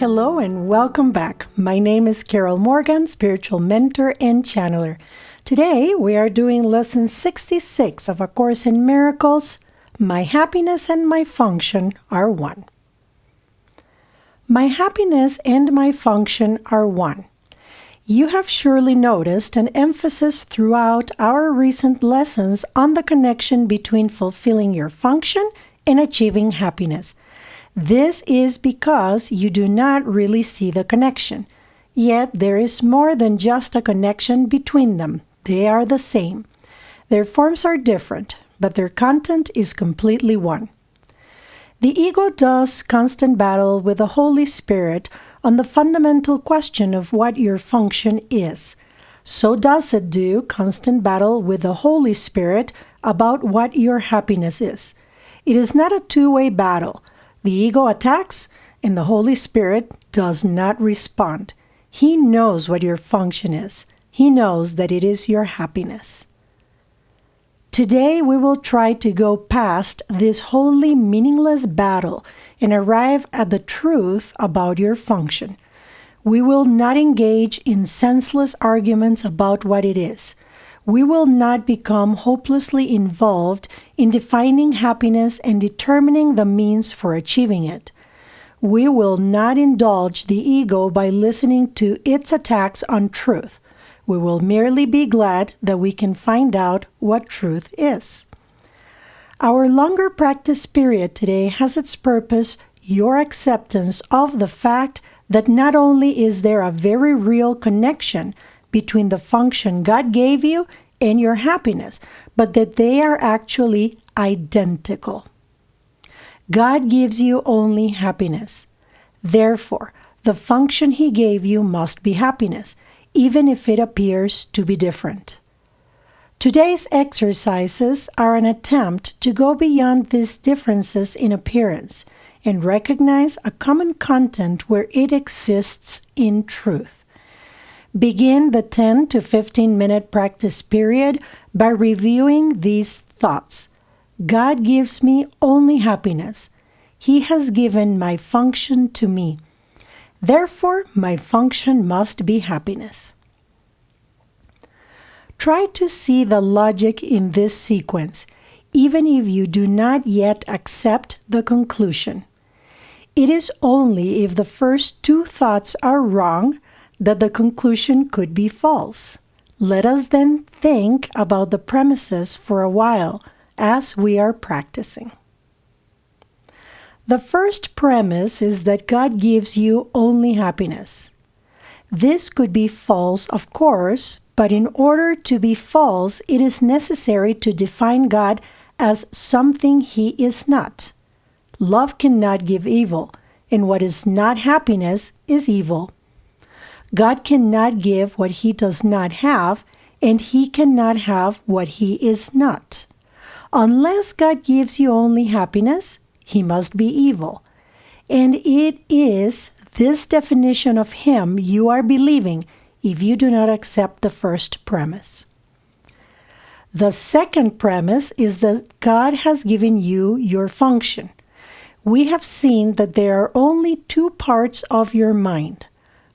Hello and welcome back. My name is Carol Morgan, spiritual mentor and channeler. Today we are doing lesson 66 of A Course in Miracles. My happiness and my function are one. My happiness and my function are one. You have surely noticed an emphasis throughout our recent lessons on the connection between fulfilling your function and achieving happiness. This is because you do not really see the connection. Yet there is more than just a connection between them. They are the same. Their forms are different, but their content is completely one. The ego does constant battle with the Holy Spirit on the fundamental question of what your function is. So does it do constant battle with the Holy Spirit about what your happiness is. It is not a two-way battle. The ego attacks, and the Holy Spirit does not respond. He knows what your function is. He knows that it is your happiness. Today we will try to go past this wholly meaningless battle and arrive at the truth about your function. We will not engage in senseless arguments about what it is. We will not become hopelessly involved in defining happiness and determining the means for achieving it. We will not indulge the ego by listening to its attacks on truth. We will merely be glad that we can find out what truth is. Our longer practice period today has its purpose your acceptance of the fact that not only is there a very real connection between the function God gave you and your happiness, but that they are actually identical. God gives you only happiness. Therefore, the function He gave you must be happiness, even if it appears to be different. Today's exercises are an attempt to go beyond these differences in appearance and recognize a common content where it exists in truth. Begin the 10 to 15 minute practice period by reviewing these thoughts. God gives me only happiness. He has given my function to me. Therefore, my function must be happiness. Try to see the logic in this sequence, even if you do not yet accept the conclusion. It is only if the first two thoughts are wrong that the conclusion could be false. Let us then think about the premises for a while as we are practicing. The first premise is that God gives you only happiness. This could be false, of course, but in order to be false, it is necessary to define God as something He is not. Love cannot give evil, and what is not happiness is evil. God cannot give what He does not have, and He cannot have what He is not. Unless God gives you only happiness, He must be evil. And it is this definition of Him you are believing if you do not accept the first premise. The second premise is that God has given you your function. We have seen that there are only two parts of your mind.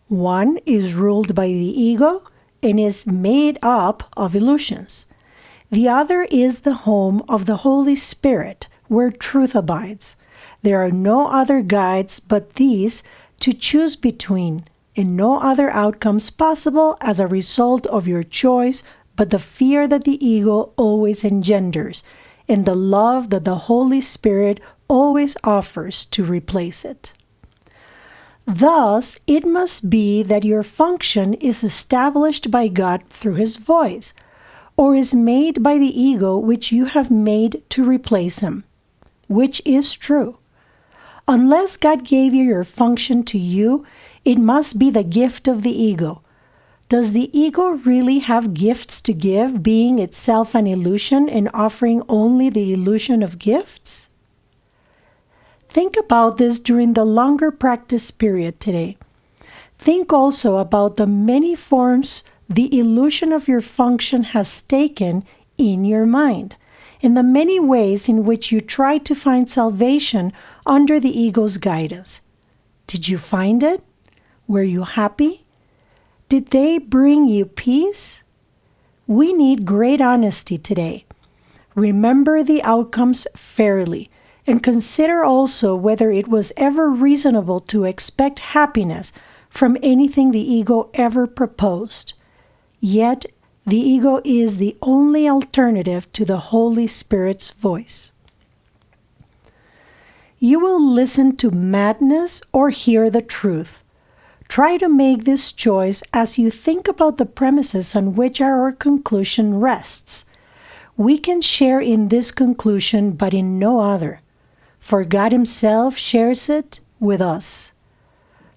One is ruled by the ego and is made up of illusions. The other is the home of the Holy Spirit, where truth abides. There are no other guides but these to choose between, and no other outcomes possible as a result of your choice but the fear that the ego always engenders, and the love that the Holy Spirit always offers to replace it. Thus, it must be that your function is established by God through His voice, or is made by the ego which you have made to replace Him. Which is true? Unless God gave your function to you, it must be the gift of the ego. Does the ego really have gifts to give, being itself an illusion and offering only the illusion of gifts? Think about this during the longer practice period today. Think also about the many forms the illusion of your function has taken in your mind, and the many ways in which you try to find salvation under the ego's guidance. Did you find it? Were you happy? Did they bring you peace? We need great honesty today. Remember the outcomes fairly, and consider also whether it was ever reasonable to expect happiness from anything the ego ever proposed. Yet, the ego is the only alternative to the Holy Spirit's voice. You will listen to madness or hear the truth. Try to make this choice as you think about the premises on which our conclusion rests. We can share in this conclusion, but in no other, for God Himself shares it with us.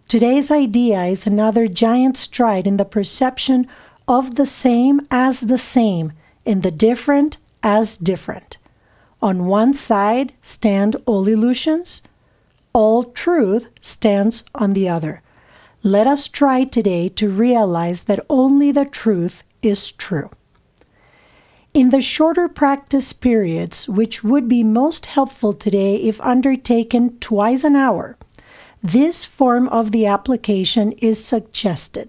Today's idea is another giant stride in the perception of the same as the same, and the different as different. On one side stand all illusions, all truth stands on the other. Let us try today to realize that only the truth is true. In the shorter practice periods, which would be most helpful today if undertaken twice an hour, this form of the application is suggested.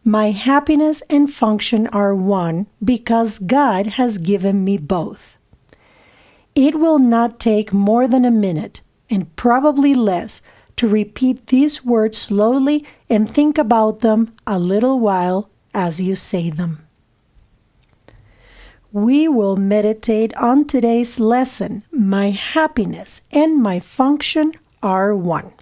My happiness and function are one because God has given me both. It will not take more than a minute, and probably less, to repeat these words slowly and think about them a little while as you say them. We will meditate on today's lesson. My happiness and my function are one.